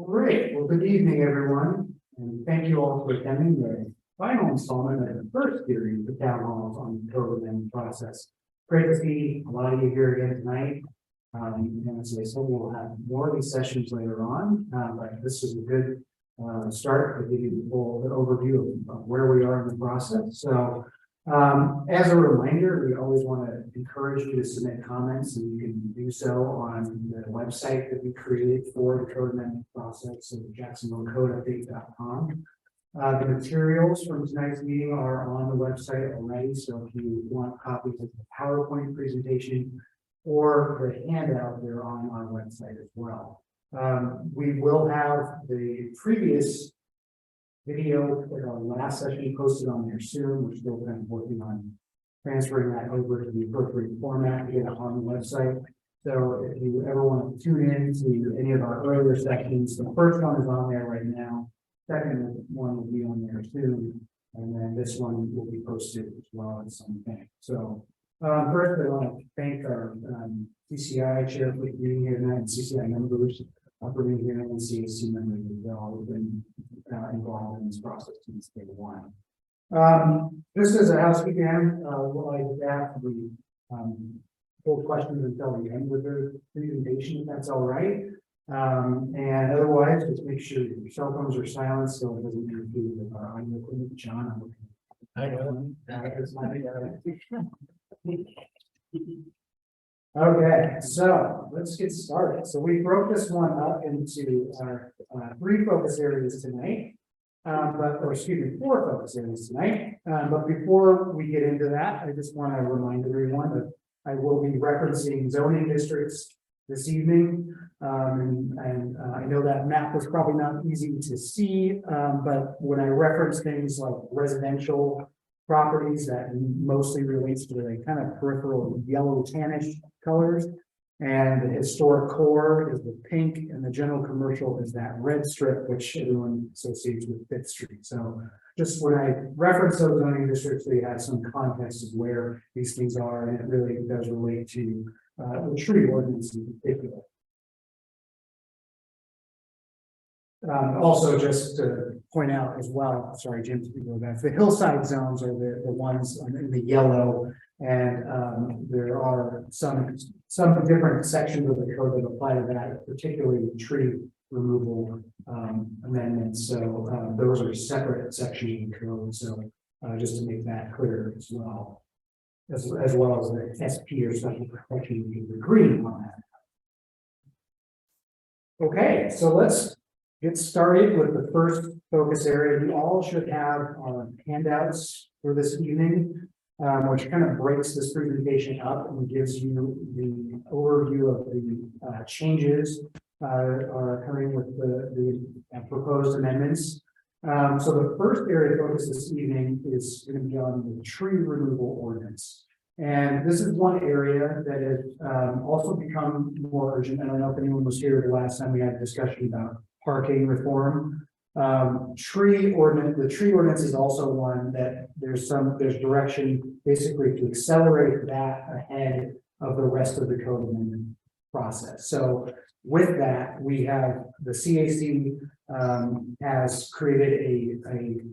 Great. Well, good evening, everyone, and thank you all for attending the final installment of the first series of town halls on the code amendment process. Great to see a lot of you here again tonight. And as I said, we'll have more of these sessions later on, but this is a good start to give you the full overview of where we are in the process. So, as a reminder, we always want to encourage you to submit comments, and you can do so on the website that we created for the code amendment process, so jacksonvillecodeupdate.com. The materials from tonight's meeting are on the website already, so if you want copies of the PowerPoint presentation or the handout, they're on our website as well. We will have the previous video for our last session posted on there soon. We're still kind of working on transferring that over to the appropriate format to get it on the website. So if you ever want to tune in to any of our earlier sessions, the first one is on there right now. Second one will be on there soon, and then this one will be posted as well at some point. So first, I want to thank our CCI chair for being here tonight, and CCI members for being here, and CAC members as well who've been involved in this process since day one. Just as a housekeeping item, we'll like that we hold questions until the end of the presentation, if that's all right. And otherwise, just make sure your cell phones are silent so it doesn't interfere with our audio equipment. John, I'm looking. I know. Okay, so let's get started. So we broke this one up into our three focus areas tonight, or excuse me, four focus areas tonight. But before we get into that, I just want to remind everyone that I will be referencing zoning districts this evening. I know that map was probably not easy to see, but when I reference things like residential properties, that mostly relates to the kind of peripheral yellow tannish colors, and the historic core is the pink, and the general commercial is that red strip, which everyone associates with 5th Street. So just when I reference those zoning districts, they have some context of where these things are, and it really does relate to the tree ordinance in particular. Also, just to point out as well, sorry, Jim, to go back, the hillside zones are the ones in the yellow, and there are some different sections of the code that apply to that, particularly tree removal amendments. So those are separate sections of the code. So just to make that clear as well. As well as the SP or special protection, we can agree on that. Okay, so let's get started with the first focus area. We all should have our handouts for this evening, which kind of breaks this presentation up and gives you the overview of the changes are occurring with the proposed amendments. So the first area of focus this evening is going to be on the tree removal ordinance. And this is one area that has also become more urgent. I don't know if anyone was here the last time we had a discussion about parking reform. The tree ordinance is also one that there's direction basically to accelerate that ahead of the rest of the code amendment process. So with that, we have the CAC has created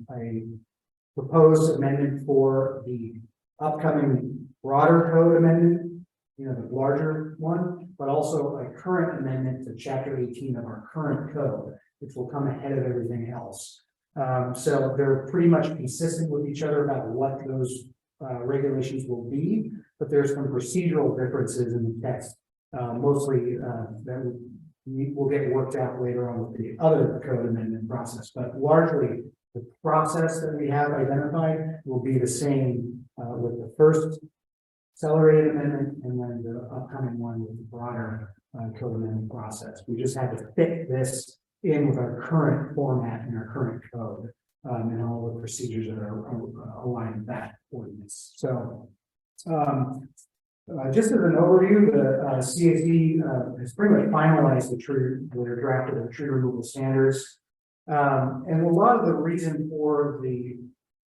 a proposed amendment for the upcoming broader code amendment, the larger one, but also a current amendment to chapter 18 of our current code, which will come ahead of everything else. So they're pretty much consistent with each other about what those regulations will be, but there's some procedural differences in the text, mostly that will get worked out later on with the other code amendment process. But largely, the process that we have identified will be the same with the first accelerated amendment and then the upcoming one with the broader code amendment process. We just had to fit this in with our current format and our current code and all the procedures that are aligned with that ordinance. So just as an overview, the CAC has pretty much finalized their draft of the tree removal standards. And a lot of the reason for the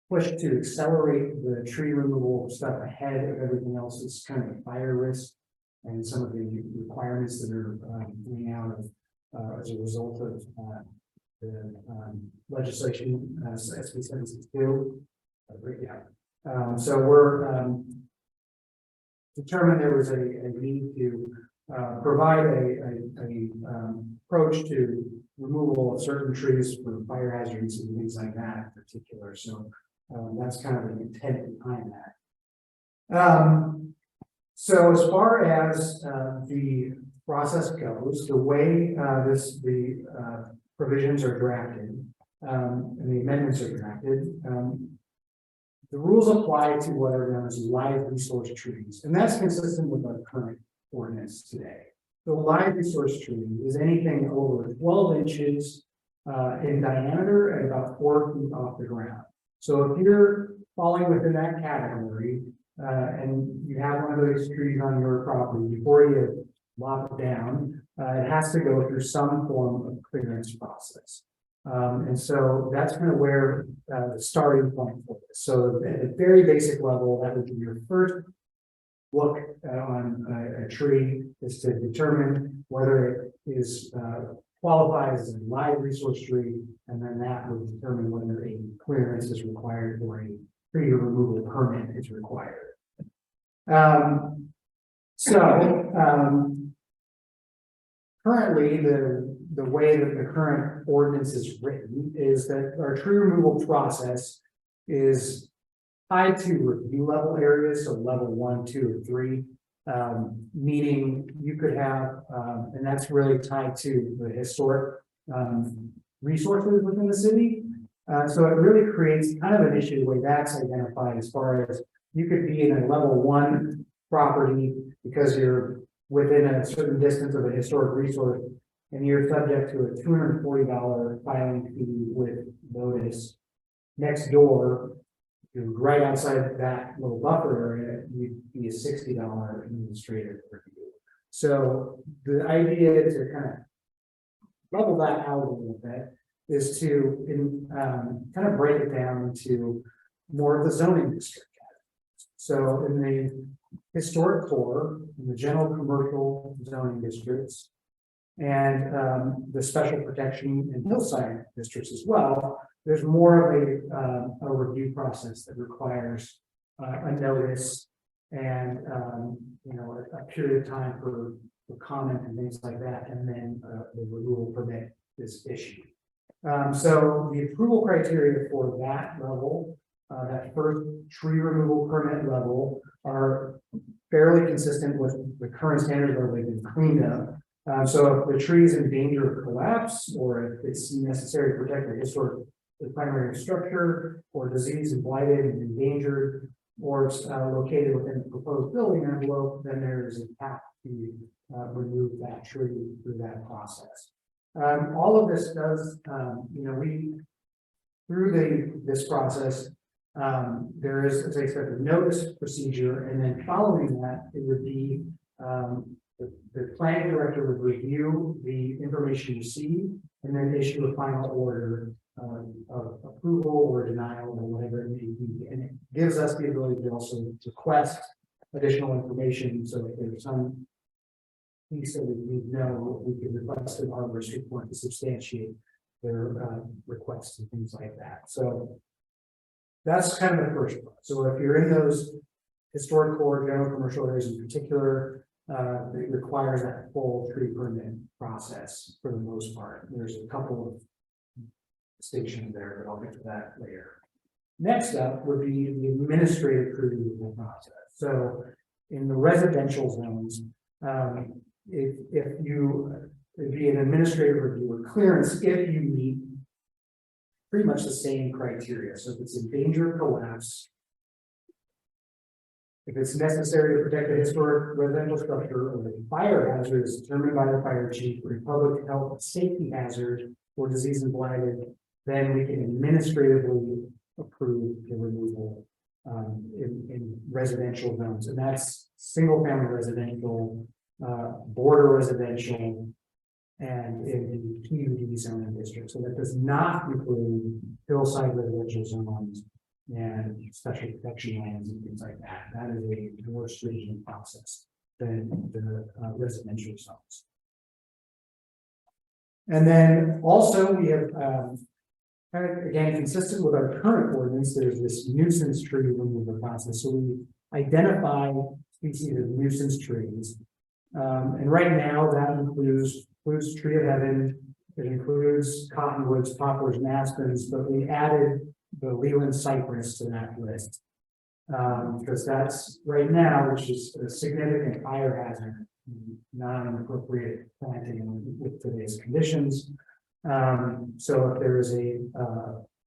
push to accelerate the tree removal stuff ahead of everything else is kind of fire risk and some of the requirements that are coming out of as a result of the legislation SB 762. So we're determined there was a need to provide a approach to removal of certain trees for fire hazards and things like that in particular. So that's kind of the intent behind that. So as far as the process goes, the way the provisions are drafted and the amendments are drafted, the rules apply to what are known as live resource trees, and that's consistent with our current ordinance today. The live resource tree is anything over 12 inches in diameter and about 4 feet off the ground. So if you're falling within that category and you have one of those trees on your property, before you lop it down, it has to go through some form of clearance process. And so that's kind of where the starting point for this. So at a very basic level, that would be your first look on a tree, is to determine whether it is qualifies as a live resource tree, and then that would determine whether a clearance is required or a tree removal permit is required. Currently, the way that the current ordinance is written is that our tree removal process is tied to review level areas, so level 1, 2, or 3, meaning you could have, and that's really tied to the historic resources within the city. So it really creates kind of an issue the way that's identified, as far as you could be in a level 1 property because you're within a certain distance of a historic resource, and you're subject to a $240 filing fee with notice. Next door, right outside that little buffer area, you'd be a $60 administrative review. So the idea is to kind of level that out a little bit, is to kind of break it down into more of the zoning district. So in the historic core, in the general commercial zoning districts, and the special protection and hillside districts as well, there's more of a review process that requires a notice and a period of time for comment and things like that, and then the removal permit is issued. So the approval criteria for that level, that first tree removal permit level, are fairly consistent with the current standards where they've been cleaned up. So if the tree is in danger of collapse, or if it's necessary to protect the primary structure, or disease and blighted and endangered, or it's located within the proposed building envelope, then there is a path to remove that tree through that process. All of this does, through this process, there is, as I said, the notice procedure, and then following that, it would be the planning director would review the information received and then issue a final order of approval or denial or whatever it may be. And it gives us the ability to also request additional information. So if there's some piece that we need to know, we can request an arborist report to substantiate their requests and things like that. So that's kind of the first part. So if you're in those historic core general commercial areas in particular, it requires that full tree permit process for the most part. There's a couple of distinctions there, but I'll get to that later. Next up would be the administrative tree removal process. So in the residential zones, if you it'd be an administrative review or clearance if you meet pretty much the same criteria. So if it's in danger of collapse, if it's necessary to protect a historic residential structure, or the fire hazard is determined by the fire chief, or a public health safety hazard, or disease and blighted, then we can administratively approve the removal in residential zones. And that's single family residential, border residential, and in the PUD zoning district. So that does not include hillside residential zones and special protection lands and things like that. That is a more stringent process than the residential zones. And then also we have, kind of, again, consistent with our current ordinance, there's this nuisance tree removal process. So we identify species of nuisance trees. And right now that includes tree of heaven, it includes cottonwoods, poplars, and aspens, but we added the Leland cypress to that list. Because that's right now, which is a significant fire hazard, not an appropriate planting with today's conditions. So if there is a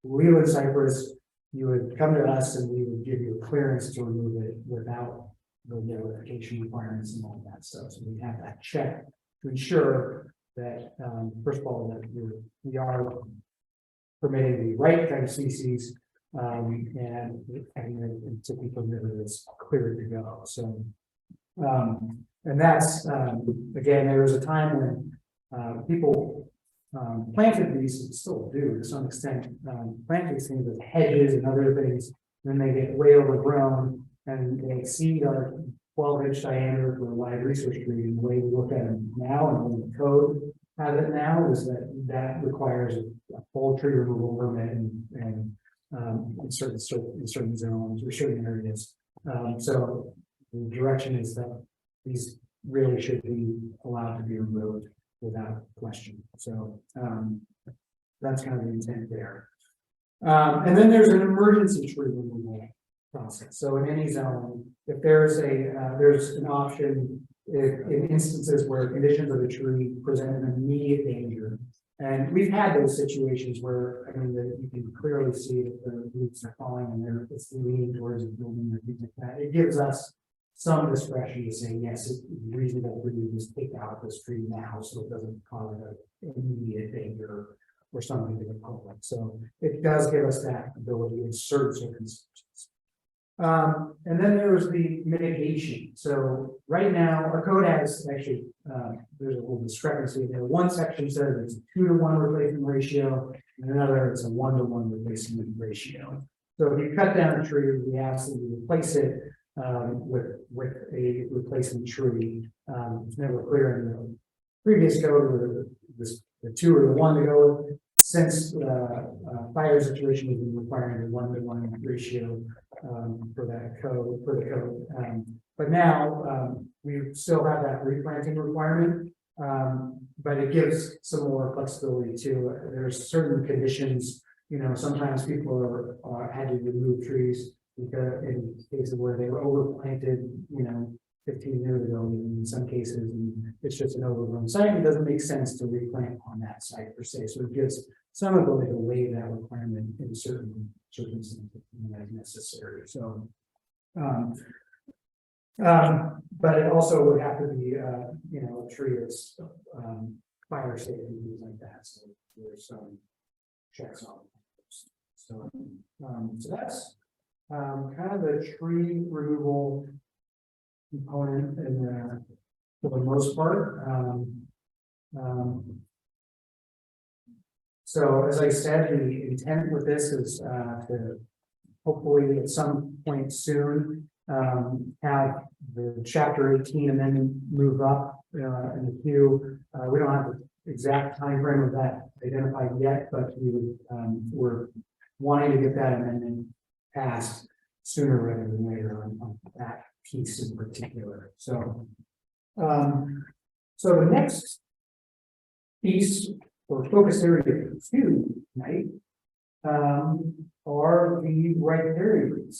Leland cypress, you would come to us and we would give you a clearance to remove it without the notification requirements and all that stuff. So we have that check to ensure that, first of all, that we are permitting the right kind of species, and typically permitted is clear to go. So, and that's, again, there was a time when people planted these, and still do to some extent, planted these things with hedges and other things, then they get way overgrown and they exceed our 12-inch diameter for a wide research tree. And the way we look at them now and when the code has it now is that requires a full tree removal permit and in certain zones or certain areas. So the direction is that these really should be allowed to be removed without question. So that's kind of the intent there. And then there's an emergency tree removal process. So in any zone, if there's an option in instances where conditions of the tree present an immediate danger. And we've had those situations where, I mean, that you can clearly see that the roots are falling and it's leaning towards a building or things like that. It gives us some discretion to say, yes, it's reasonable for you to just take out this tree now so it doesn't cause an immediate danger or something to the public. So it does give us that ability in certain circumstances. And then there was the mitigation. So right now our code has actually, there's a little discrepancy there. One section says it's a 2-to-1 replacement ratio, and another it's a 1-to-1 replacement ratio. So if you cut down a tree, we ask that you replace it with a replacement tree. It's never clear in the previous code whether the 2 or the 1 to go with. Since fire situation has been requiring a 1-to-1 ratio for that code, but now we still have that replanting requirement, but it gives some more flexibility too. There's certain conditions, you know, sometimes people are had to remove trees because in cases where they were overplanted, you know, 15 years ago, in some cases, and it's just an overgrown site. It doesn't make sense to replant on that site per se. So it gives some ability to waive that requirement in certain circumstances as necessary. So, but it also would have to be, you know, a tree that's fire safe and things like that. So there's some checks on it. So, so that's kind of the tree removal component and for the most part. So as I said, the intent with this is to hopefully at some point soon have the chapter 18 amendment move up in the queue. We don't have the exact time frame of that identified yet, but we would we're wanting to get that amendment passed sooner rather than later on that piece in particular. So, so the next piece or focus area 2 tonight are the riparian.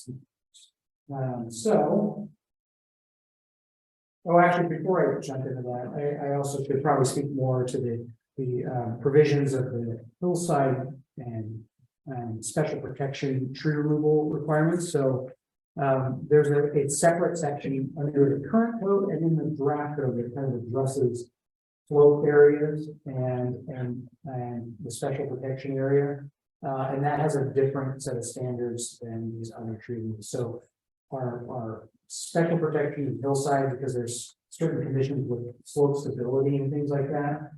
So, oh, actually, before I jump into that, I also should probably speak more to the provisions of the hillside and special protection tree removal requirements. So there's a separate section under the current code and in the draft code that kind of addresses slope areas and the special protection area, and that has a different set of standards than these other trees. So our special protection in hillside, because there's certain conditions with slope stability and things like that,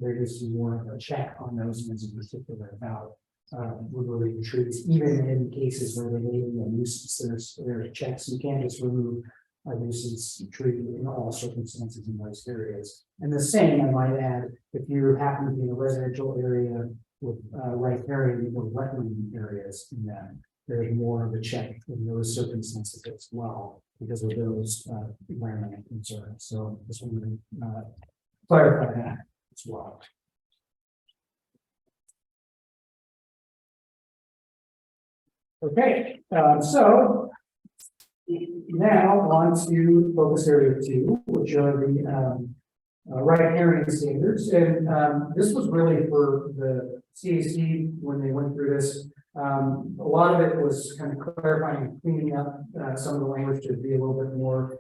there is more of a check on those ones in particular about removing trees, even in cases where they may be a nuisance. There's checks. You can't just remove a nuisance tree in all circumstances in those areas. And the same, I might add, if you happen to be in a residential area with riparian or wetland areas in that, there's more of a check in those circumstances as well because of those environmental concerns. So just want to clarify that as well. Okay, so now on to focus area 2, which are the riparian standards. And this was really for the CAC when they went through this. A lot of it was kind of clarifying and cleaning up some of the language to be a little bit more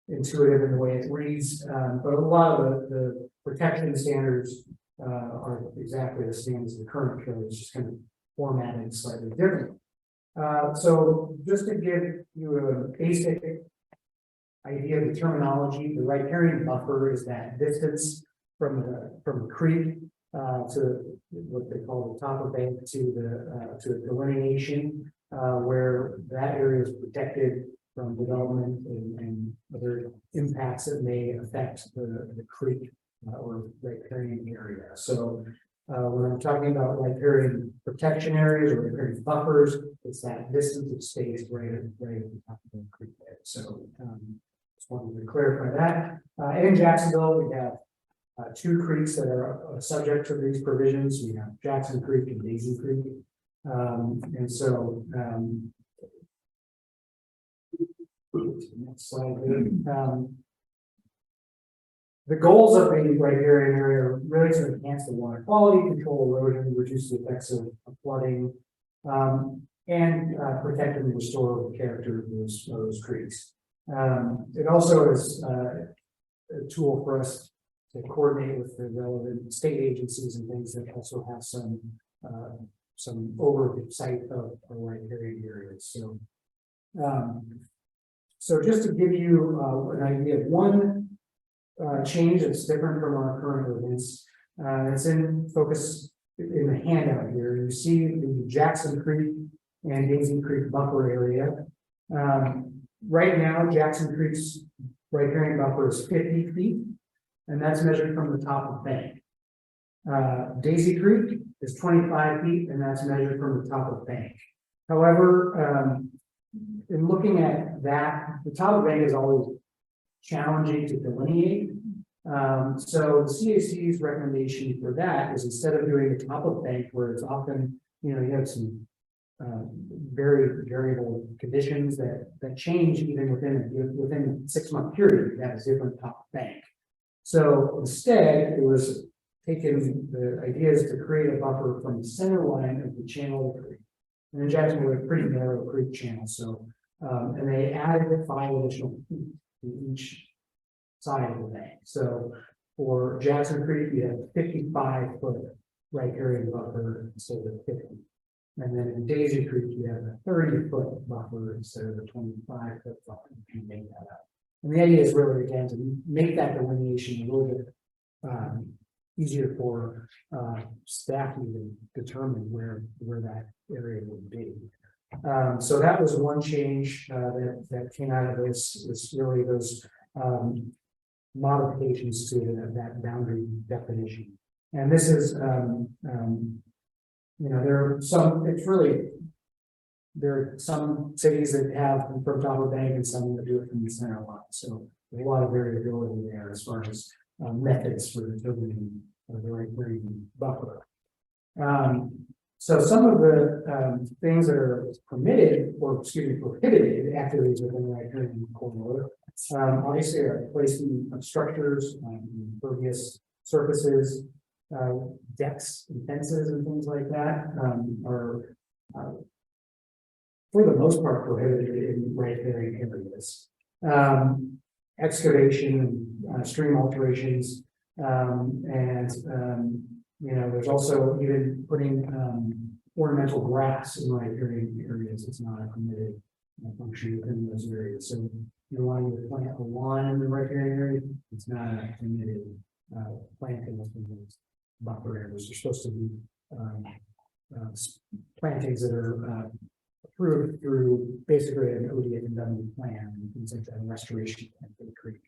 intuitive in the way it reads. But a lot of the protection standards are exactly the same as the current code. It's just kind of formatted slightly differently. So just to give you a basic idea of the terminology, the riparian buffer is that distance from the creek to what they call the top of bank to a delineation where that area is protected from development and other impacts that may affect the creek or riparian area. So when I'm talking about riparian protection areas or riparian buffers, it's that distance of space right at the top of the creek bed. So just wanted to clarify that. In Jacksonville, we have 2 creeks that are subject to these provisions. We have Jackson Creek and Daisy Creek. And so next slide here. The goals of the riparian area are really to enhance the water quality, control erosion, reduce the effects of flooding, and protect and restore the character of those creeks. It also is a tool for us to coordinate with the relevant state agencies and things that also have some oversight of our riparian areas. So just to give you an idea of one change that's different from our current ordinance, it's in focus in the handout here. You see the Jackson Creek and Daisy Creek buffer area. Right now, Jackson Creek's riparian buffer is 50 feet, and that's measured from the top of bank. Daisy Creek is 25 feet, and that's measured from the top of bank. However, in looking at that, the top of bank is always challenging to delineate. So the CAC's recommendation for that is instead of doing the top of bank, where it's often, you have some very variable conditions that change even within a 6-month period, that is different top of bank. So instead, it was taken, the idea is to create a buffer from the center line of the channel of the creek. And in Jacksonville, we have a pretty narrow creek channel. So, and they added 5 additional feet to each side of the bank. So for Jackson Creek, you have 55-foot riparian buffer instead of 50. And then in Daisy Creek, you have a 30-foot buffer instead of a 25-foot buffer. You can make that up. And the idea is really, again, to make that delineation a little bit easier for staff to determine where that area would be. So that was one change that came out of this. Is really those modifications to that boundary definition. And this is, there are some. There are some cities that have from top of bank and some that do it from the center line. So there's a lot of variability there as far as methods for determining the riparian buffer. So some of the things that are permitted, or prohibited activities within the riparian corridor, obviously are placement of structures, impervious surfaces, decks and fences and things like that are for the most part prohibited in riparian areas. Excavation, stream alterations, there's also even putting ornamental grass in riparian areas. It's not a permitted function within those areas. So if you're wanting to plant a lawn in the riparian area, it's not a permitted planting within those buffer areas. They're supposed to be plantings that are approved through basically an ODNW plan and things like that, and restoration plan for the creek.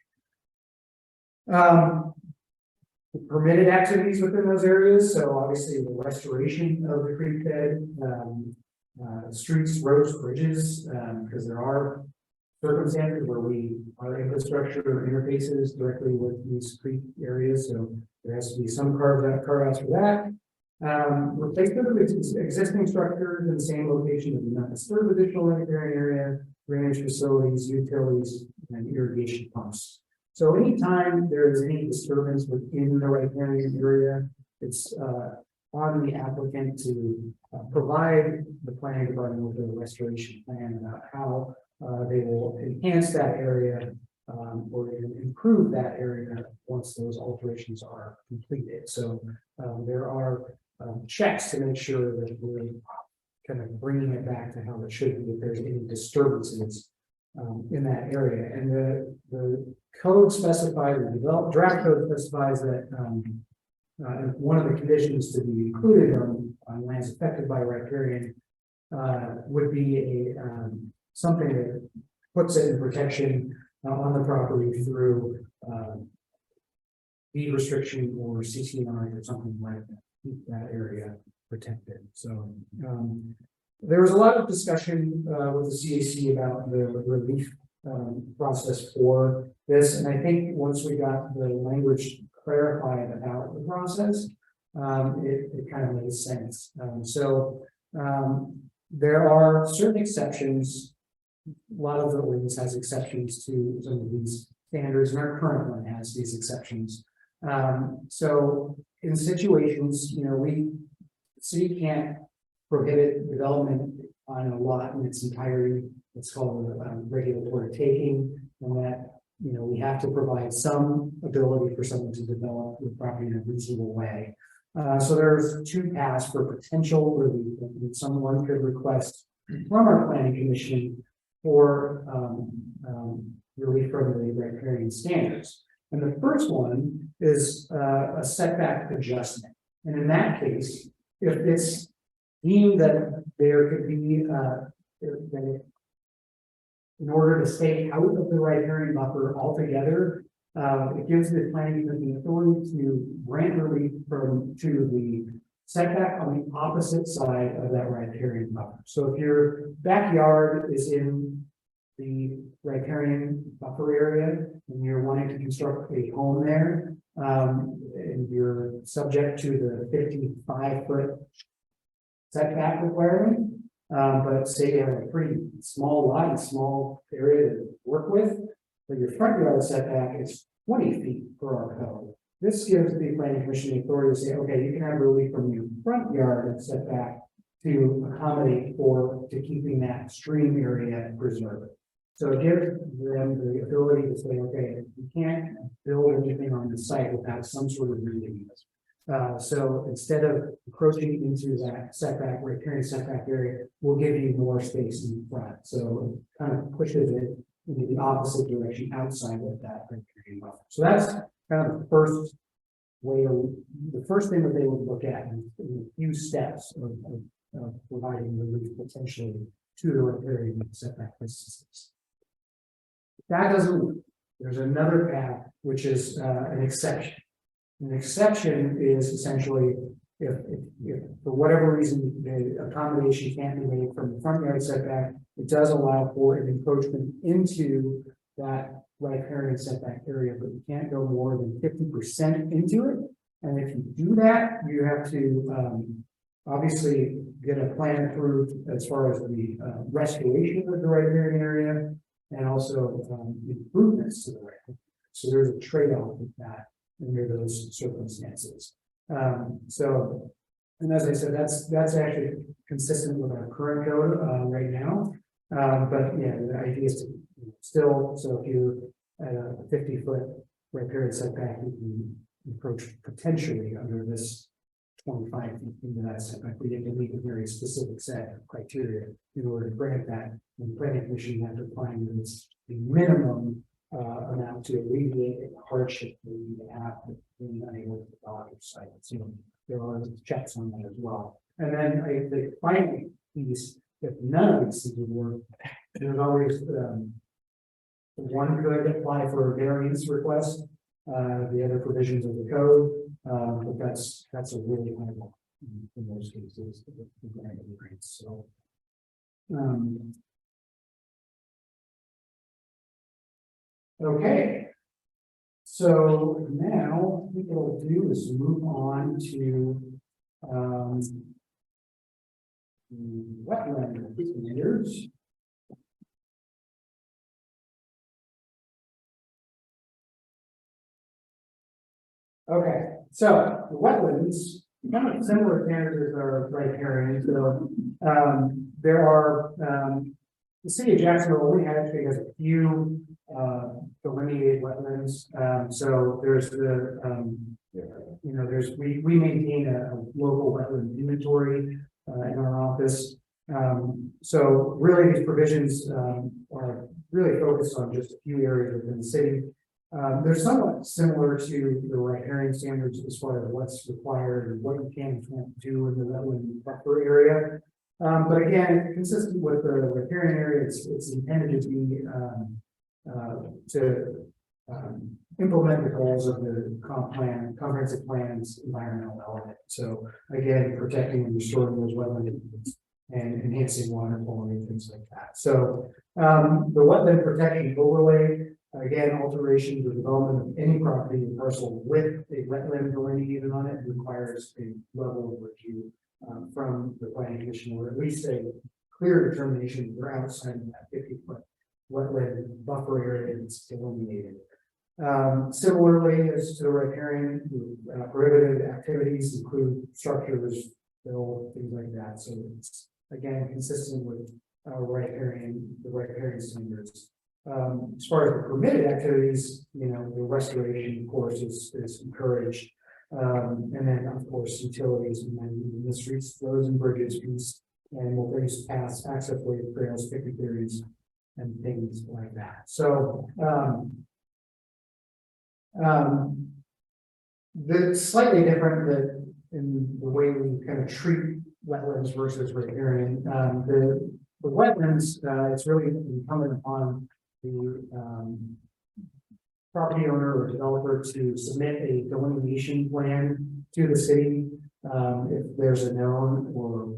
The permitted activities within those areas, so obviously the restoration of the creek bed, streets, roads, bridges, because there are circumstances where our infrastructure interfaces directly with these creek areas, so there has to be some carve-outs for that. Replacement of existing structures in the same location that do not disturb additional riparian area, drainage facilities, utilities, and irrigation pumps. So anytime there is any disturbance within the riparian area, it's on the applicant to provide the planning department with a restoration plan about how they will enhance that area or improve that area once those alterations are completed. So there are checks to make sure that we're kind of bringing it back to how it should be if there's any disturbances in that area. And the code specifies, the draft code specifies that one of the conditions to be included on lands affected by riparian would be something that puts it in protection on the property through deed restriction or CCNR or something like that. Keep that area protected. So there was a lot of discussion with the CAC about the relief process for this, and I think once we got the language clarified about the process, it kind of made sense. There are certain exceptions. A lot of the ordinance has exceptions to some of these standards, and our current one has these exceptions. So in situations, city can't prohibit development on a lot in its entirety. It's called regulatory taking, and that we have to provide some ability for someone to develop the property in a reasonable way. So there's two paths for potential relief that someone could request from our planning commission for relief from the riparian standards. And the first one is a setback adjustment. And in that case, if it's deemed that there could be, that in order to stay out of the riparian buffer altogether, it gives the planning commission the authority to grant relief to the setback on the opposite side of that riparian buffer. So if your backyard is in the riparian buffer area and you're wanting to construct a home there, and you're subject to the 55-foot setback requirement, but say you have a pretty small lot and small area to work with, but your front yard setback is 20 feet per our code. This gives the planning commission the authority to say, okay, you can have relief from your front yard setback to accommodate to keeping that stream area preserved. So it gives them the ability to say, okay, you can't build anything on the site without some sort of relief. So instead of encroaching into that setback, riparian setback area, we'll give you more space in front. So it kind of pushes it into the opposite direction outside of that riparian buffer. So that's kind of the first way, the first thing that they would look at in a few steps of providing relief potentially to the riparian setback distances. That doesn't work. There's another path, which is an exception. An exception is essentially if for whatever reason the accommodation can't be made from the front yard setback, it does allow for an encroachment into that riparian setback area, but you can't go more than 50% into it. And if you do that, you have to obviously get a plan approved as far as the restoration of the riparian area and also improvements to the riparian. So there's a trade-off with that under those circumstances. And as I said, that's actually consistent with our current code right now. But yeah, the idea is to still, so if you're at a 50-foot riparian setback, you can approach potentially under this 25 feet into that setback. We have to meet a very specific set of criteria in order to grant that. And the planning commission have to find this the minimum amount to alleviate the hardship that you have being unable to develop your site. So there are checks on that as well. And then the final piece if none of these things would work, there's always, one could apply for a variance request, the other provisions of the code, but that's a really high one in most cases, the grant of the grants, so. Okay, so now I think what we'll do is move on to wetland standards. Okay, so the wetlands, kind of similar standards as our riparian. So there are the city of Jacksonville only actually has a few delineated wetlands. So there's the we maintain a local wetland inventory in our office. So really these provisions are really focused on just a few areas within the city. They're somewhat similar to the riparian standards as far as what's required and what you can and can't do in the wetland buffer area. But again, consistent with the riparian area, it's intended to be implement the goals of the comprehensive plan's environmental element. So again, protecting and restoring those wetlands and enhancing water quality and things like that. So the wetland protection overlay, again, alterations or development of any property or parcel with a wetland delineated on it requires a level of review from the planning commission, or at least a clear determination they're outside of that 50-foot wetland buffer area that's delineated. Similarly, as to the riparian, prohibited activities include structures, build, things like that. So it's again consistent with the riparian standards. As far as the permitted activities, the restoration, of course, is encouraged. And then, of course, utilities and then the streets, roads and bridges, and will produce paths, access ways, trails, picnic areas, and things like that. So, the slightly different that in the way we kind of treat wetlands versus riparian. The wetlands, it's really incumbent upon the property owner or developer to submit a delineation plan to the city if there's a known or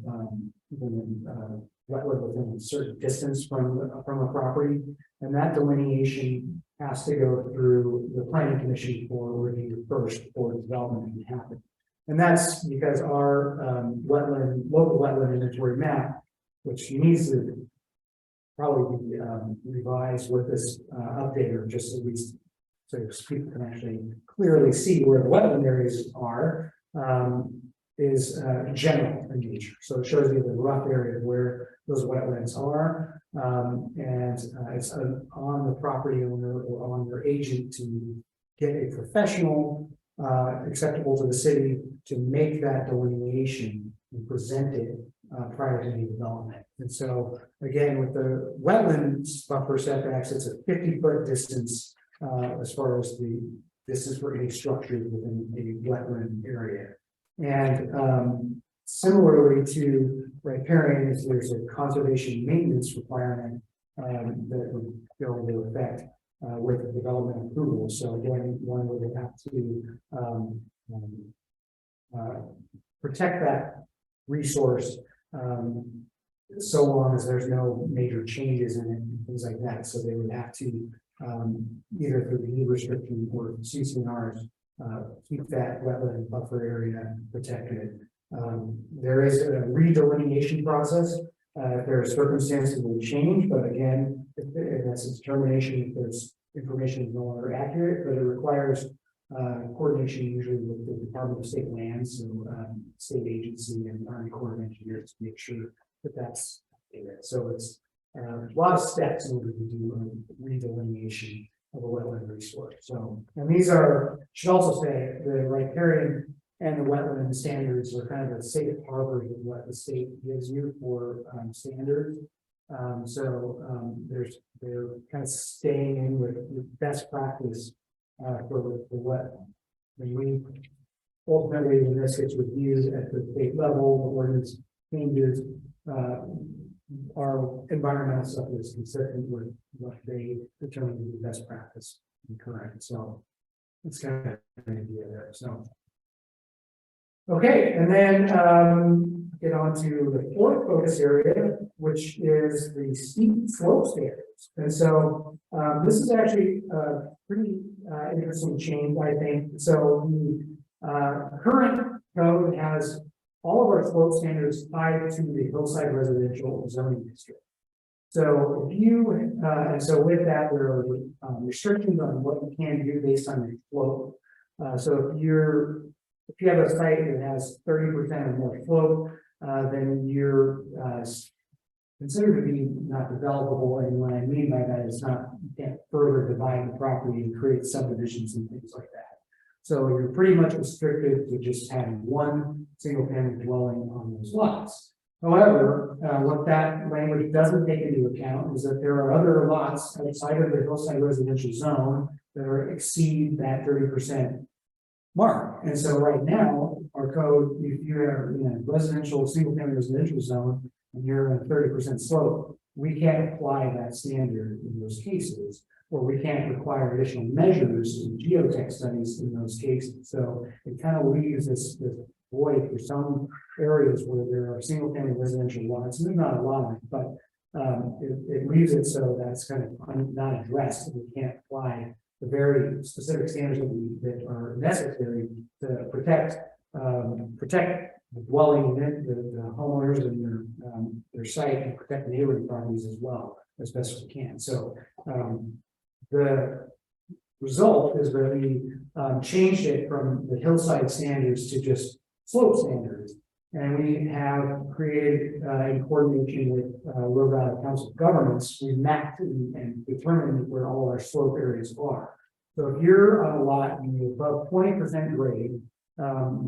even wetland within a certain distance from a property, and that delineation has to go through the planning commission for review first before development can happen. And that's because our local wetland inventory map, which needs to probably be revised with this updater, just at least so people can actually clearly see where the wetland areas are, is general in nature. So it shows you the rough area where those wetlands are, and it's on the property owner or on your agent to get a professional acceptable to the city to make that delineation and present it prior to any development. And so again, with the wetlands buffer setbacks, it's a 50-foot distance as far as the distance for any structure within a wetland area. And similarly to riparian, there's a conservation maintenance requirement that would go into effect with the development approval. So again, one would have to protect that resource so long as there's no major changes in it and things like that. So they would have to either through the deed restriction or CCNRs keep that wetland buffer area protected. There is a redelineation process if there are circumstances that will change, but again, if that's a determination if there's information is no longer accurate, but it requires coordination usually with the Department of State Lands, so state agency and Army Corps of Engineers to make sure that that's it. So it's a lot of steps in order to do a redelineation of a wetland resource. So, and these are, should also say, the riparian and the wetland standards are kind of the safe harbor of what the state gives you for standards. They're kind of staying in with best practice for what we ultimately, when this gets reviewed at the state level, the ordinance changes, our environmental stuff is consistent with what they determine to be best practice and correct. So that's kind of an idea there. So okay, and then get on to the fourth focus area, which is the steep slope standards. And so this is actually a pretty interesting change, I think. So the current code has all of our slope standards tied to the hillside residential zoning district. So if you, and so with that, there are restrictions on what you can do based on your slope. So if you have a site that has 30% or more slope, then you're considered to be not developable. And what I mean by that is not, you can't further divide the property and create subdivisions and things like that. So you're pretty much restricted to just having one single family dwelling on those lots. However, what that language doesn't take into account is that there are other lots outside of the hillside residential zone that exceed that 30% mark. And so right now, our code, if you are in a residential, single family residential zone, and you're in a 30% slope, we can't apply that standard in those cases, or we can't require additional measures in geotech studies in those cases. So it kind of leaves this void for some areas where there are single family residential lots, and there's not a lot of it, but it leaves it so that's kind of not addressed, and we can't apply the very specific standards that are necessary to protect the dwelling unit, the homeowners and their site, and protect the neighboring properties as well as best as we can. So the result is that we changed it from the hillside standards to just slope standards, and we have created in coordination with Rhode Island Council of Governments, we mapped and determined where all our slope areas are. So if you're on a lot and you're above 20% grade,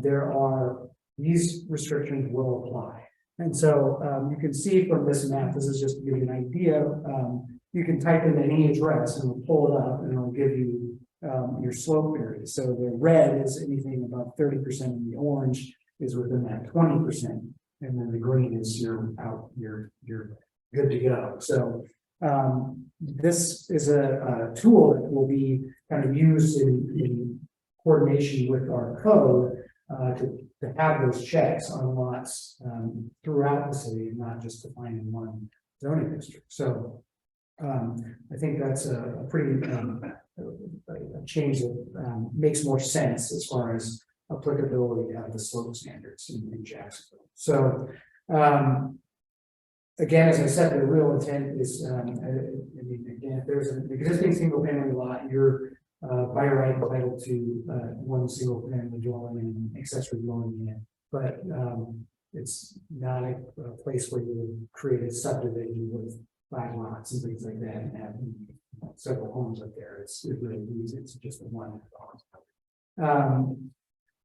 there are these restrictions will apply. And so you can see from this map, this is just to give you an idea. You can type in any address and it'll pull it up and it'll give you your slope area. So the red is anything above 30%, and the orange is within that 20%, and then the green is you're good to go. So this is a tool that will be kind of used in coordination with our code to have those checks on lots throughout the city, and not just defined in one zoning district. So I think that's a pretty a change that makes more sense as far as applicability of the slope standards in Jacksonville. So again, as I said, the real intent is, I mean, again, if there's an existing single family lot, you're by right entitled to one single family dwelling and accessory dwelling unit, but it's not a place where you would create a subdivision with 5 lots and things like that and have several homes up there. It really easy. It's just one.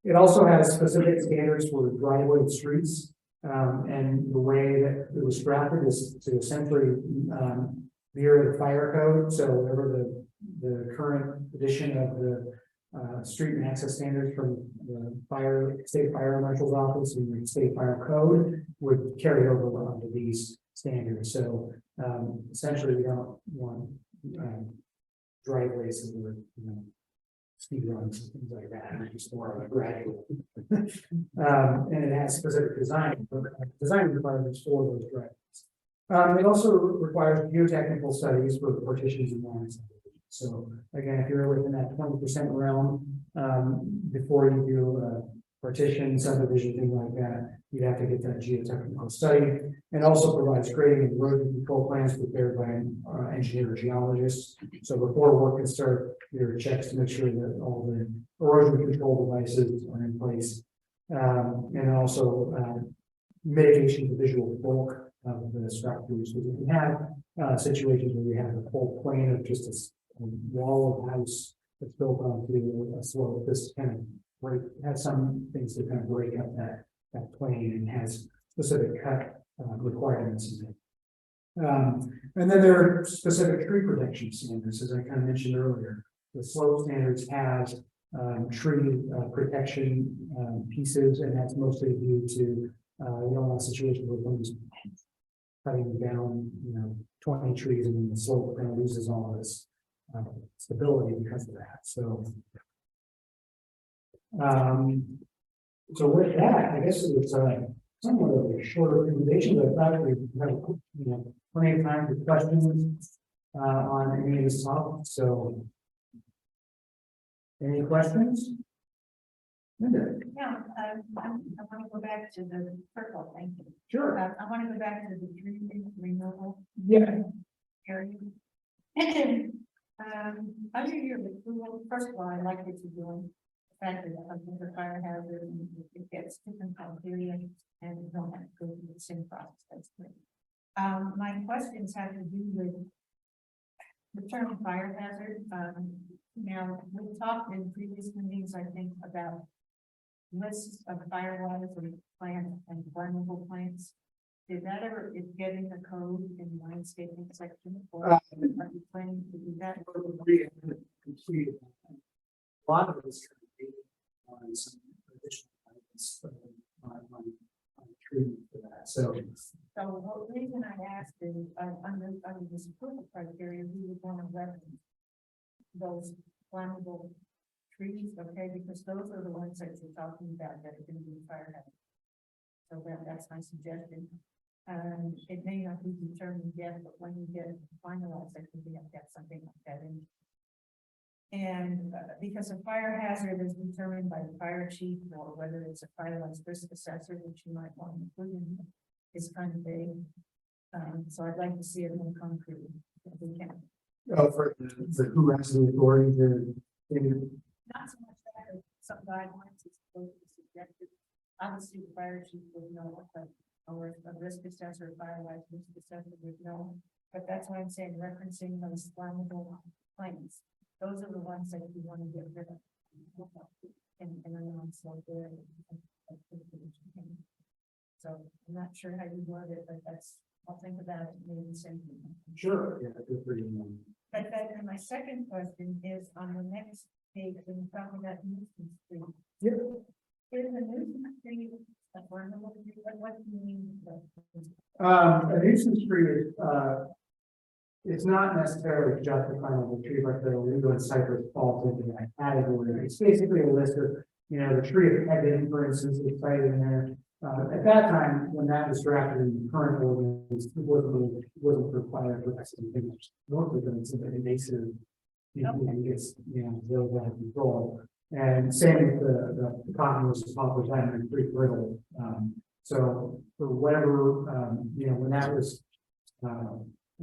It also has specific standards for driveway streets, and the way that it was drafted is to essentially mirror the fire code. So whatever the current edition of the street and access standards from the state fire marshal's office and the state fire code would carry over onto these standards. So essentially, we don't want driveways that were, speed runs and things like that. It's just more of a gradual. And it has specific design requirements for those driveways. It also requires geotechnical studies for partitions and lines. So again, if you're within that 20% realm, before you do a partition, subdivision, thing like that, you'd have to get that geotechnical study. And also provides grading and erosion control plans prepared by an engineer or geologist. So before work can start, there are checks to make sure that all the erosion control devices are in place. And also mitigation to visual bulk of the structures. We can have situations where we have a whole plane of just a wall of house that's built onto a slope. This kind of has some things that kind of break up that plane and has specific cut requirements in it. And then there are specific tree protection standards, as I kind of mentioned earlier. The slope standards have tree protection pieces, and that's mostly due to you don't want situations where cutting down, 20 trees and then the slope kind of loses all this stability because of that. So, so with that, I guess it's somewhat of a shorter presentation, but I thought we have plenty of time for questions on any of this topic. So, any questions? Yeah, I want to go back to the purple, thank you. Sure. I want to go back to the tree removal Yeah. area. Under your approval, first of all, I like what you're doing. The fact that the fire hazard, and it gets different criteria and you don't have to go through the same process. That's great. My questions have to do with the term fire hazard. Now, we talked in previous meetings, I think, about lists of firewalls and plant and flammable plants. Did that ever get in the code in the landscaping section? Or are you planning to do that? Completed. A lot of it is on some additional items on treatment for that. So The reason I asked is under this approval criteria, we would want to reference those flammable trees, okay, because those are the ones that you're talking about that are going to be fire hazard. So that's my suggestion. It may not be determined yet, but when you get finalized, I think we have to have something like that in. And because a fire hazard is determined by the fire chief, or whether it's a fire risk assessor, which you might want to include in, is kind of vague. So I'd like to see it more concrete if we can. for the who has the authority to Not so much that, as some guidelines is supposed to be suggested. Obviously, the fire chief would know, or a risk assessor, fire risk assessor would know. But that's why I'm saying referencing those flammable planes. Those are the ones that you want to get rid of. And a non-slope area. So I'm not sure how you word it, but I'll think about it, maybe send you. Sure. Yeah, good for you. But then my second question is on the next page, when you talk about nuisance tree. Yeah. Is the nuisance tree a flammable tree? What do you mean? A nuisance tree is it's not necessarily just a flammable tree, but the legal and cypress falls into that category. It's basically a list of, the tree of heaven, for instance, is cited in there. At that time, when that was drafted in the current ordinance, it wasn't required for us to think normally, but it's an invasive, and gets, those out of control. And same with the cottonwoods, poplars, and pretty brittle. So for whatever, when that was,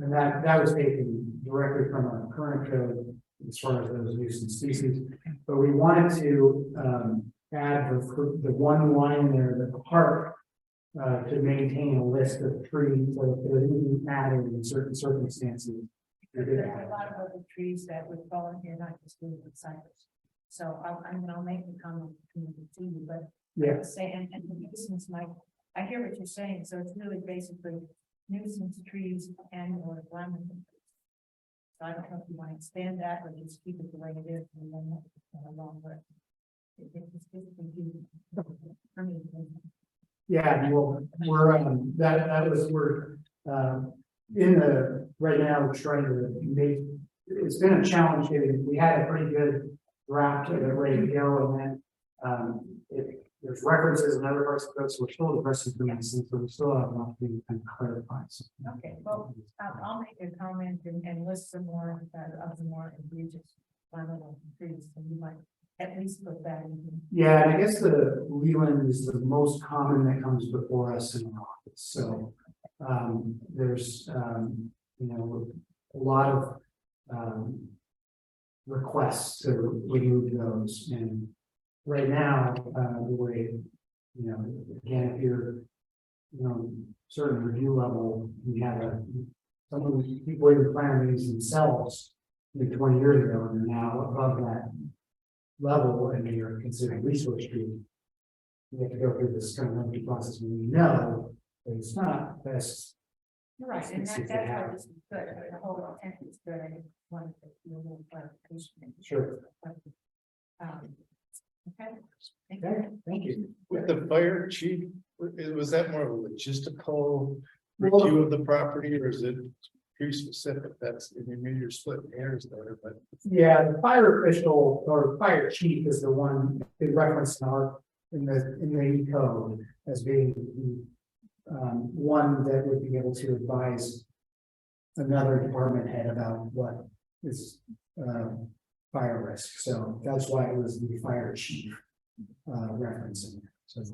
and that was taken directly from our current code as far as those nuisance species. But we wanted to add the one line there, the park, to maintain a list of trees that if they're being added in certain circumstances. There's a lot of other trees that would fall in here, not just the cypress. So I'll make the comment to you, but yeah, say and the nuisance might. I hear what you're saying, so it's really basically nuisance trees and or flammable. So I don't know if you want to expand that or just keep it the way it is and then along with it's just confusing for me. yeah. Well, we're we're in the right now. We're trying to make. It's been a challenge. We had a pretty good draft of it ready to go, and then there's references in other parts of the code, so we're still addressing the so we still have an opportunity to kind of clarify. So, Okay, well, I'll make a comment and list some more of the more egregious flammable trees, and you might at least put that in. yeah, and I guess the Leland is the most common that comes before us in our office. So there's a lot of requests to remove those, and right now the way again, if you're certain review level, we have some of the people even planning these themselves 20 years ago, and they're now above that level, and they are considered resource trees. We have to go through this kind of lengthy process when we know that it's not best. You're right, and that's what this is good. The whole intent is good. I wanted to do a little clarification. Sure. Okay. Okay, thank you. With the fire chief, was that more of a logistical Well, view of the property, or is it tree specific? That's, I mean, maybe you're splitting hairs there, but. yeah, the fire official or fire chief is the one they referenced in the E code as being one that would be able to advise another department head about what is fire risk. So that's why it was the fire chief referencing. So,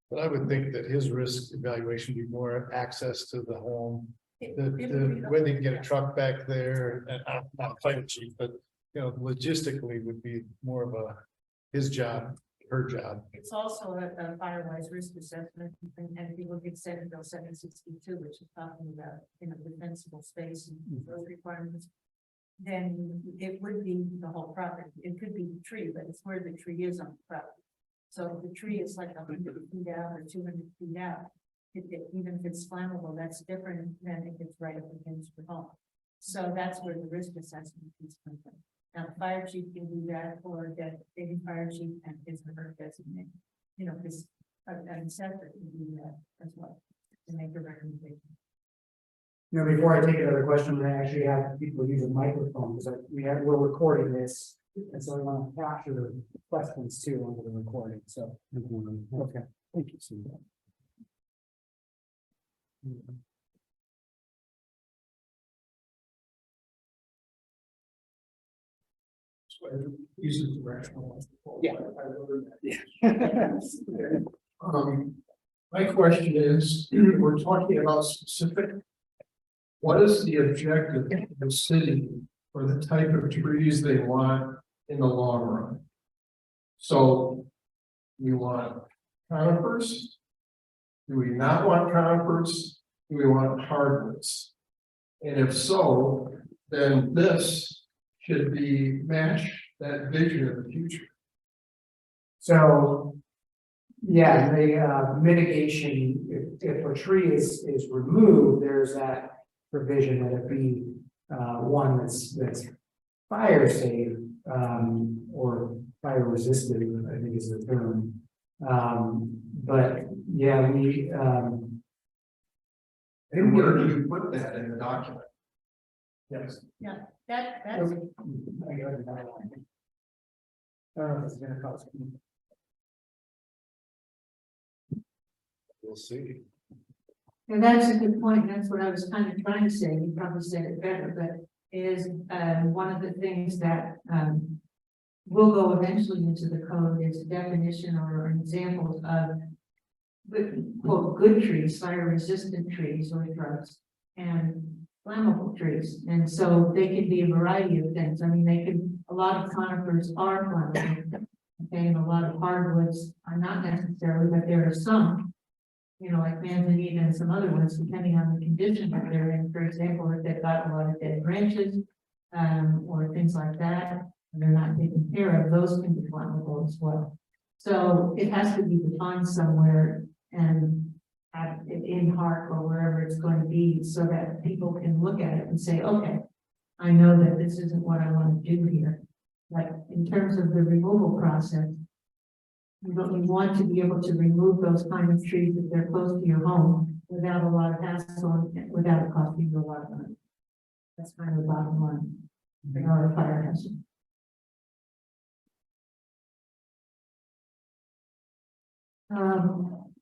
But I would think that his risk evaluation would be more access to the home. When they can get a truck back there, and not fire chief, but logistically would be more of his job, her job. It's also a firewise risk assessment, and if you look at Senate Bill 762, which is talking about, defensible space and those requirements, then it would be the whole property. It could be the tree, but it's where the tree is on the property. So if the tree is like 100 feet out or 200 feet out, even if it's flammable, that's different than if it's right up against the home. So that's where the risk assessment is coming from. Now, the fire chief can do that, or get a fire chief and his or her designate, because an assessor can do that as well to make a recommendation. before I take another question, I actually have people use a microphone because we're recording this, and so I want to capture the questions too under the recording. So, okay, thank you, Sue. Use it directional. Yeah. My question is, we're talking about specific. What is the objective of the city for the type of trees they want in the long run? So, we want conifers? Do we not want conifers? Do we want hardwoods? And if so, then this should be match that vision of the future. So, yeah, the mitigation, if a tree is removed, there's that provision that it be one that's fire safe or fire resistant, I think is the term. But yeah, we And where do you put that in the document? yes. That's I don't know if it's gonna cost me. We'll see. And that's a good point. That's what I was kind of trying to say. You probably said it better, but is one of the things that will go eventually into the code is a definition or examples of quote good trees, fire resistant trees or shrubs, and flammable trees. And so they can be a variety of things. I mean, a lot of conifers are flammable. Okay, and a lot of hardwoods are not necessarily, but there are some, like manzanita and some other ones, depending on the condition that they're in. For example, if they've got a lot of dead branches, or things like that, and they're not taken care of, those can be flammable as well. So it has to be defined somewhere and in Hark or wherever it's going to be, so that people can look at it and say, okay, I know that this isn't what I want to do here. But in terms of the removal process, you want to be able to remove those kind of trees if they're close to your home without a lot of hassle, without it costing you a lot of money. That's kind of the bottom line. Or a fire hazard.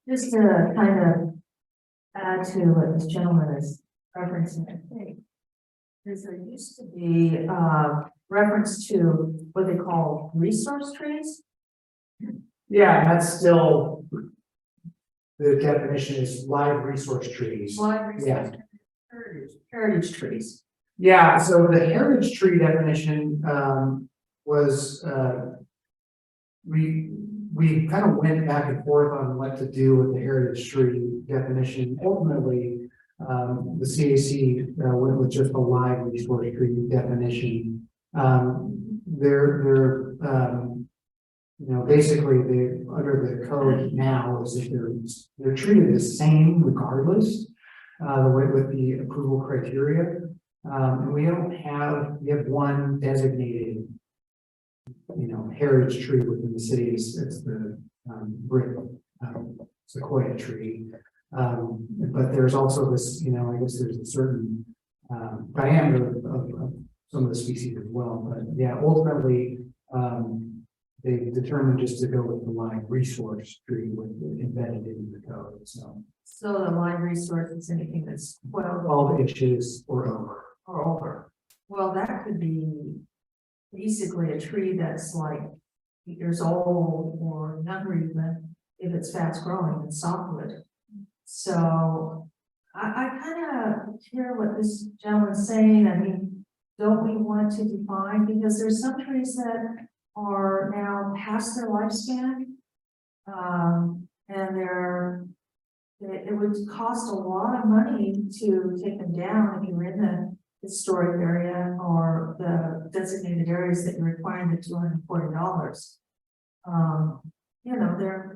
Just to kind of add to what this gentleman is referencing, I think, there used to be reference to what they call resource trees. Yeah, and that's still the definition is live resource trees. Live resource Yeah. heritage trees. Yeah, so the heritage tree definition was we kind of went back and forth on what to do with the heritage tree definition. Ultimately, the CAC went with just a live resource tree definition. Basically, under the code now is that they're treated the same regardless, with the approval criteria. And we have one designated, heritage tree within the city. It's the brick sequoia tree. But there's also this, I guess there's a certain diameter of some of the species as well, but yeah, ultimately, they determined just to go with the line resource tree with embedded in the code, so. So the line resource is anything that's 12 inches or over. or over. Well, that could be basically a tree that's like 8 years old or younger even, if it's fast growing and softwood. So I kind of hear what this gentleman's saying. I mean, don't we want to define, because there's some trees that are now past their lifespan. And it would cost a lot of money to take them down if you're in the historic area or the designated areas that you're requiring the $240.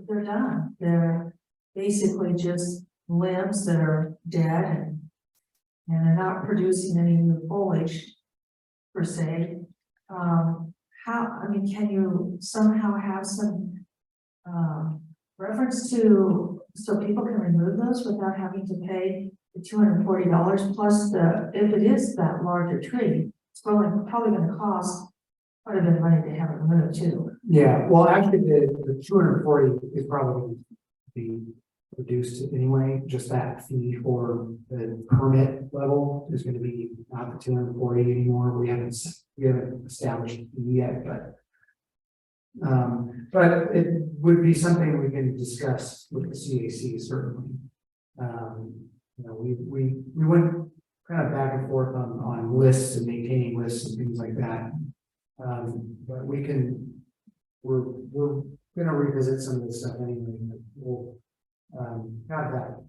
They're done. They're basically just limbs that are dead and they're not producing any new foliage per se. Can you somehow have some reference to, so people can remove those without having to pay the $240 plus if it is that larger tree, it's probably going to cost quite a bit of money to have it removed too. Yeah, well, actually, the 240 is probably going to be reduced anyway. Just that fee for the permit level is going to be not the 240 anymore. We haven't established it yet, but it would be something we can discuss with the CAC certainly. We went kind of back and forth on lists and maintaining lists and things like that. But we're going to revisit some of this stuff anyway. But we'll have that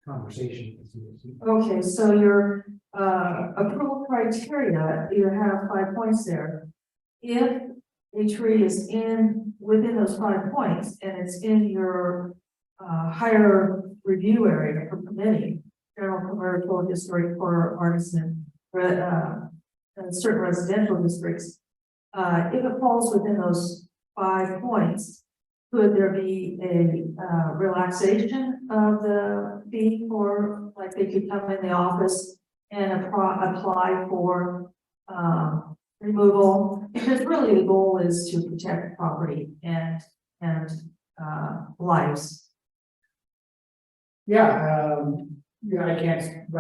conversation with the CAC. Okay, so your approval criteria, you have 5 points there. If a tree is within those 5 points and it's in your higher review area for permitting, general, commercial, historic, or artisan, certain residential districts, if it falls within those 5 points, could there be a relaxation of the fee, for, like, they could come in the office and apply for removal? Because really the goal is to protect property and lives. I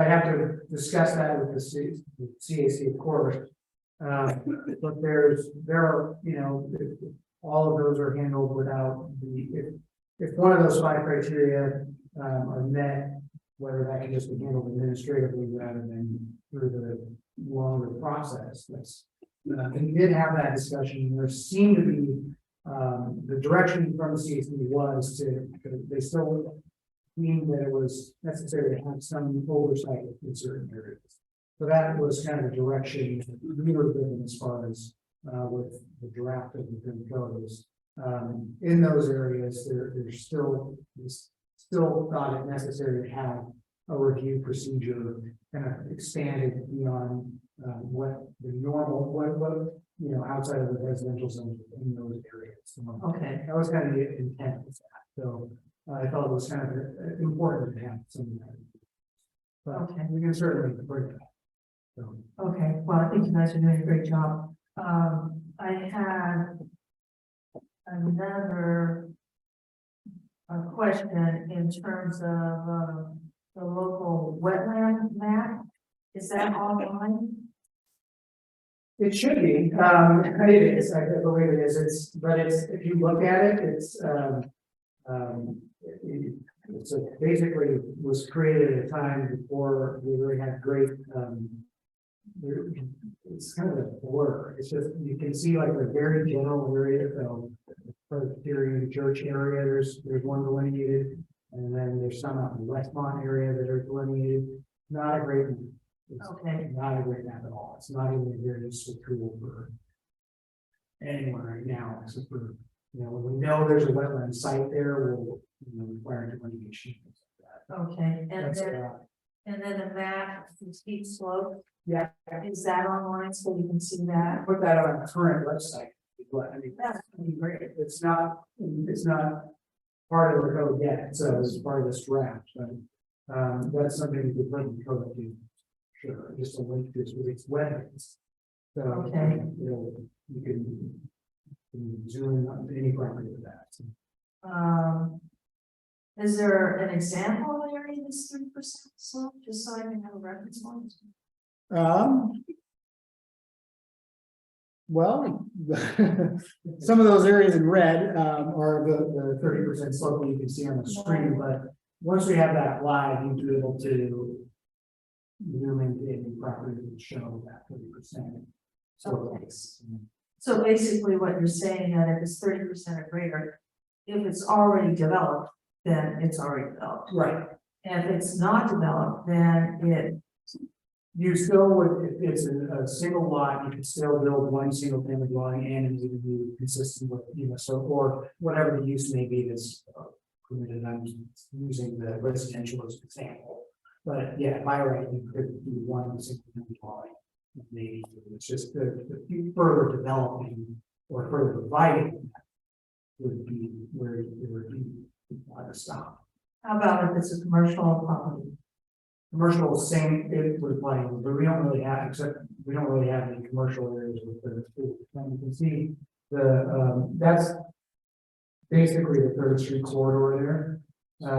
have to discuss that with the CAC, of course. But there are, all of those are handled without if one of those 5 criteria are met, whether that can just be handled administratively rather than through the longer process. And we did have that discussion. There seemed to be the direction from the CAC was they still deemed that it was necessary to have some oversight in certain areas. So that was kind of the direction we were given as far as with the draft of the code is. In those areas, there's still thought it necessary to have a review procedure kind of expanded beyond what the normal, what outside of the residential zone in those areas. So Okay. that was kind of the intent of that. So I thought it was kind of important to have some of that. But Okay. we can certainly bring that. So. Okay, well, I think you guys are doing a great job. I had another question in terms of the local wetland map. Is that online? It should be, it is, I believe it is, if you look at it, it's basically was created at a time before we really had great, it's kind of a blur. It's just, you can see like a very general area, so Presbyterian church area, there's one delineated, and then there's some out in the Westmont area that are delineated. Not a great, Okay. not a great map at all. It's not even a very useful tool for anyone right now, except for, when we know there's a wetland site there, we'll require delineation. Okay, and That's, then the map, the steep slope, yeah, is that online so we can see that? put that on our current website. But I mean, That's that'd be great. It's not part of the code yet, so it's part of this draft, but, that's something we could put in the code to, sure, just a link to its websites. So, Okay. you can zoom in on any property with that. Is there an example of an area that's 3% slope, just so I can have a reference point? Well, some of those areas in red, are the 30% slope that you can see on the screen, but once we have that live, you'll be able to zoom into any property and show that 30%. Okay. So basically what you're saying that if it's 30% or greater, if it's already developed, then it's already developed. Right. And if it's not developed, then You still would, if it's a single lot, you can still build one single family dwelling and it would be consistent with, so, or whatever the use may be that's permitted. I'm using the residential as an example. But yeah, by right, you could do one single family dwelling. Maybe it's just the further developing or further dividing would be where it would be to stop. how about if it's a commercial property? Commercial, same, it would apply, but we don't really have, except we don't really have any commercial areas with the, and you can see the, that's basically the 3rd Street corridor there.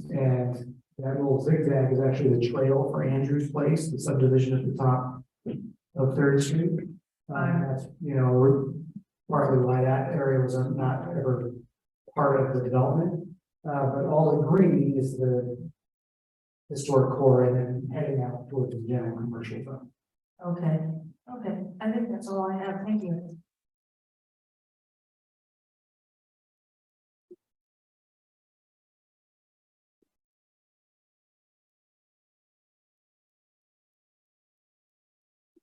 And that little zigzag is actually the trail for Andrews Place, the subdivision at the top of 3rd Street. That's, we're partly why that area was not ever part of the development. But all the green is the historic core and then heading out towards the general commercial zone. Okay, I think that's all I have, thank you.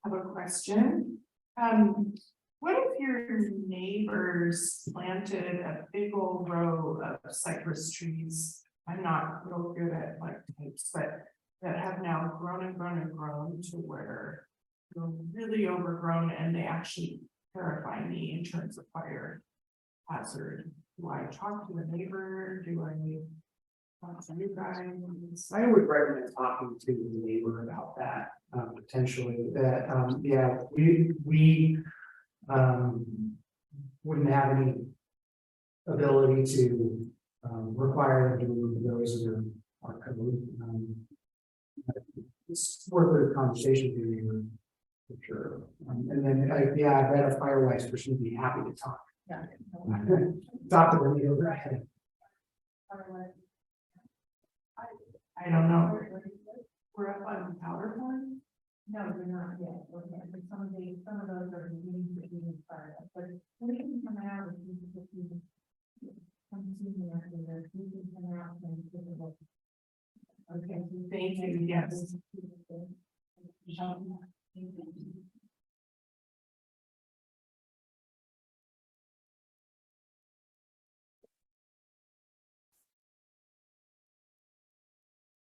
I have a question. What if your neighbors planted a big old row of cypress trees? I'm not real good at like types, but that have now grown and grown and grown to where they're really overgrown and they actually terrify me in terms of fire hazard. Do I talk to the neighbor? Do I talk to you guys? I would recommend talking to the neighbor about that, potentially, that, yeah, we wouldn't have any ability to require them to remove those in our code. It's worth a conversation with you for sure. And then, yeah, I bet a Firewise person would be happy to talk. Yeah. Talk to the neighbor. I don't know. We're up on PowerPoint. No, we're not yet, okay, but some of those are beginning to be started, but we can come out with these. Come see me after this, we can come out and take a look. Okay, so Thank you, yes.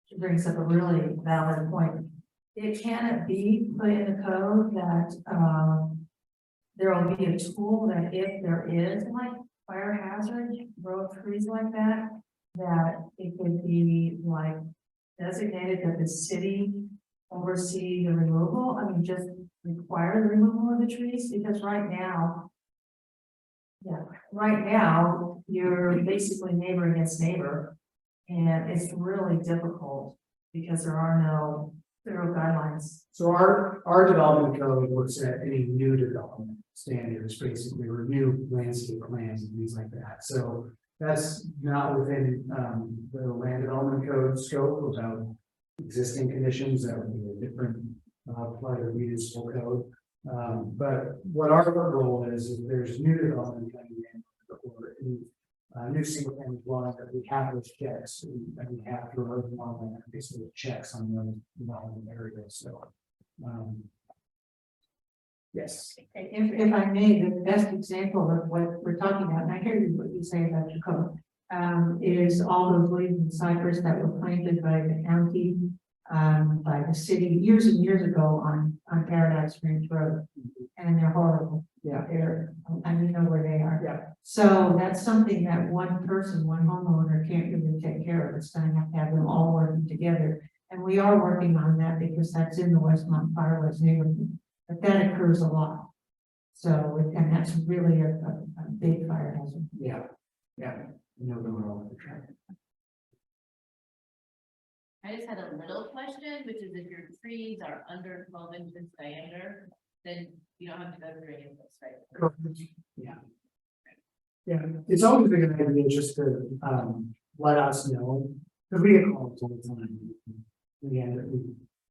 She brings up a really valid point. Can be put in the code that, there will be a tool that if there is like fire hazard, row of trees like that, that it could be like designated that the city oversee the removal, I mean, just require the removal of the trees, because right now, you're basically neighbor against neighbor, and it's really difficult because there are no federal guidelines. So our development code looks at any new development standards, basically review landscape plans and things like that. So that's not within the land development code scope about existing conditions. That would be a different part of the municipal code. But what our role is if there's new development coming in or any new single family dwelling, that we have those checks and we have to remove them on that basically checks on those development areas. So yes. If I may, the best example of what we're talking about, and I hear you what you say about your code, is all those leaves and cypress that were planted by the county, by the city years and years ago on Paradise Ranch Road, and they're horrible. Yeah. They're, and you know where they are. Yeah. So that's something that one person, one homeowner can't really take care of. It's gonna have to have them all working together. And we are working on that because that's in the Westmont Firewoods neighborhood, but that occurs a lot. So, and that's really a big fire hazard. Yeah, yeah, you know, they were all over the track. I just had a little question, which is if your trees are under 12 inches diameter, then you don't have to go through any of this, right? Yeah. Yeah, it's always a good idea just to, let us know, because we get calls all the time. We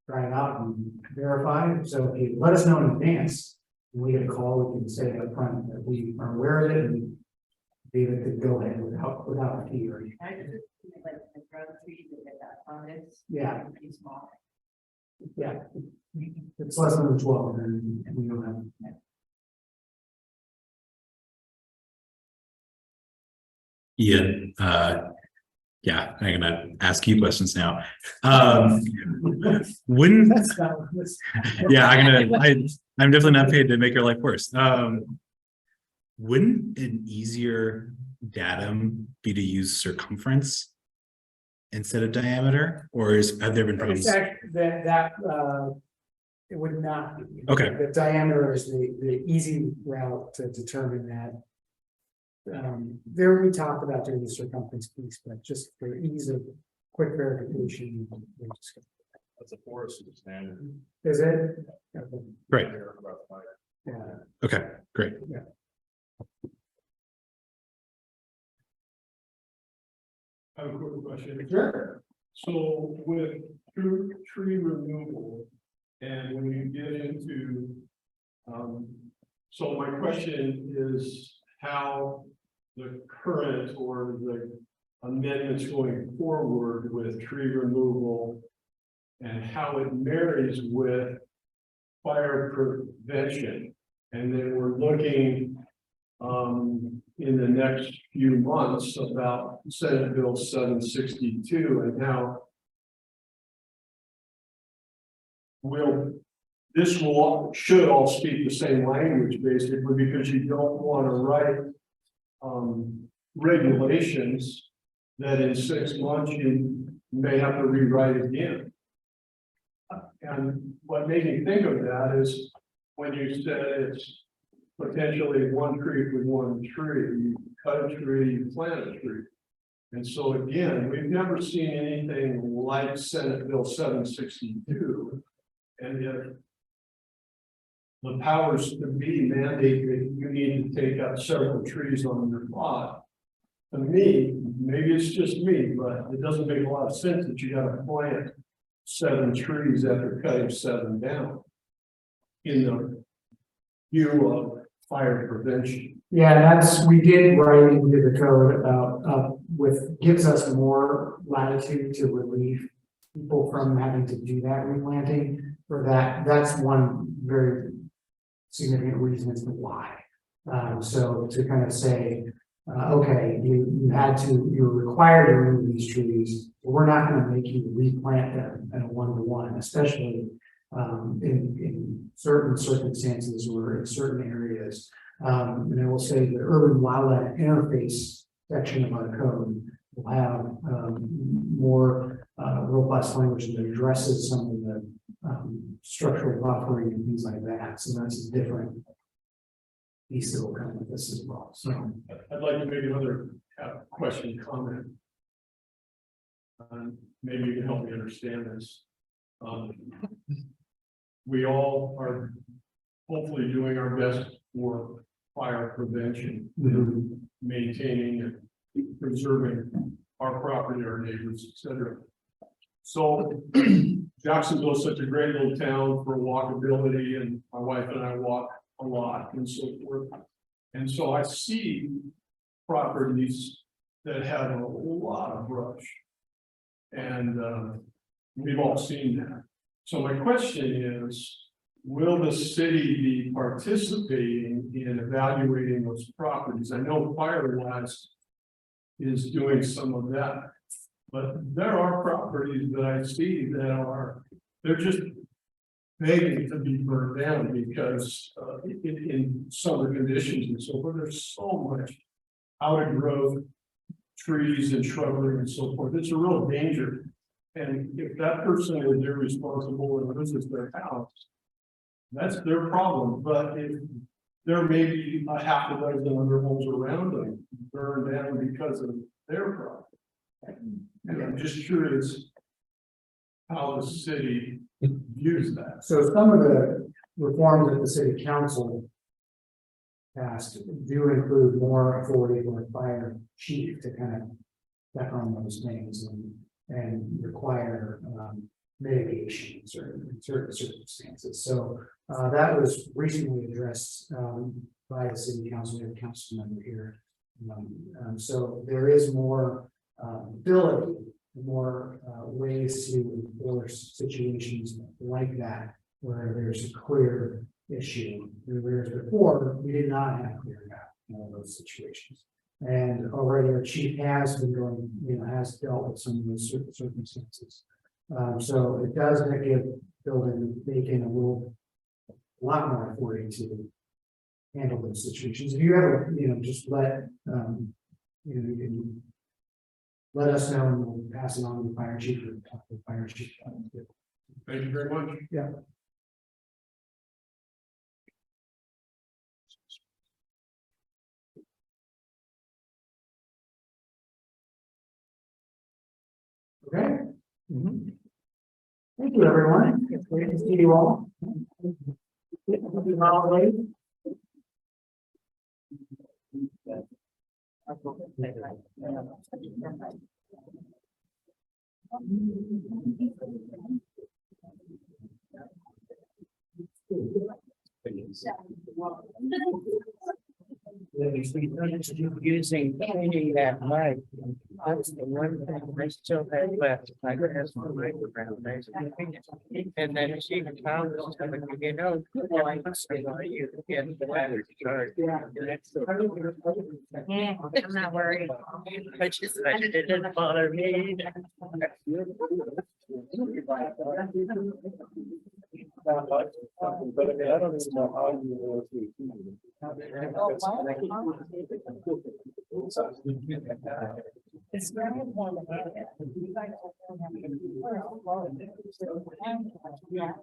try it out and verify, so if you let us know in advance, when we get a call, we can say up front that we are aware of it and be able to go ahead without a fee or anything. I just like the grow trees that get that fungus. Yeah. Pretty small. Yeah, it's less than 12, and we don't have. Yeah, I'm gonna ask you questions now. Wouldn't, That's not what this. yeah, I'm definitely not paid to make your life worse. Wouldn't an easier datum be to use circumference instead of diameter, or have there been problems? It's actually, it would not be. Okay. The diameter is the easy route to determine that. There we talked about doing the circumference piece, but just for ease of quick verification. That's a forest standard. Is it? Okay. Great. Yeah. Okay, great. I have a quick question. Sure. So with tree removal, and when you get into, so my question is how the current or the amendments going forward with tree removal and how it marries with fire prevention. And then we're looking in the next few months about Senate Bill 762 and how should all speak the same language basically, because you don't want to write regulations that in 6 months you may have to rewrite again. And what made me think of that is when you said it's potentially one tree for one tree, you cut a tree, you plant a tree. And so again, we've never seen anything like Senate Bill 762. And yet the powers to be mandate that you need to take out several trees on your lot. To me, maybe it's just me, but it doesn't make a lot of sense that you gotta plant 7 trees after cutting 7 down in the view of fire prevention. Yeah, we did write into the code about, gives us more latitude to relieve people from having to do that replanting. For that's one very significant reason as to why. So to kind of say, okay, you're required to remove these trees, but we're not going to make you replant them in a 1-to-1, especially in certain circumstances or in certain areas. And I will say the urban wildlife interface section of our code will have more robust language that addresses some of the structural buffering and things like that. So that's a different piece that will come with this as well. So I'd like to make another question, comment. Maybe you can help me understand this. We all are hopefully doing our best for fire prevention, maintaining and preserving our property, our neighbors, etc. So Jacksonville is such a great little town for walkability, and my wife and I walk a lot and so forth. And so I see properties that have a lot of brush. And we've all seen that. So my question is, will the city be participating in evaluating those properties? I know Firewise is doing some of that, but there are properties that I see that they're begging to be burned down because, in summer conditions and so forth, there's so much out of growth trees and shrubbery and so forth. It's a real danger. And if that person is irresponsible and loses their house, that's their problem. But if there may be a half a dozen other homes around them burned down because of their problem. And I'm just curious how the city views that. So some of the reforms that the city council passed do include more authority for the fire chief to kind of check on those things and require mitigation in certain circumstances. So that was recently addressed by the city council. We have a council member here. So there is more ability, more ways to enforce situations like that where there's a clear issue. Whereas before, we did not have clear cut in all those situations. And already our chief has been going, has dealt with some of those circumstances. So it does give building making a lot more authority to handle those situations. If you ever, just let, you can let us know and we'll pass it on to the fire chief or talk to the fire chief. Thank you very much. Yeah. Okay. Thank you, everyone. It's great to see you all. Happy holidays. Using painting that night. That's the one thing I still have left. I have my microphone. And then she found this, I must be like you get the weather chart. Yeah, I'm not worried. I just, it didn't bother me. But I don't even know how you it's very important. Yeah.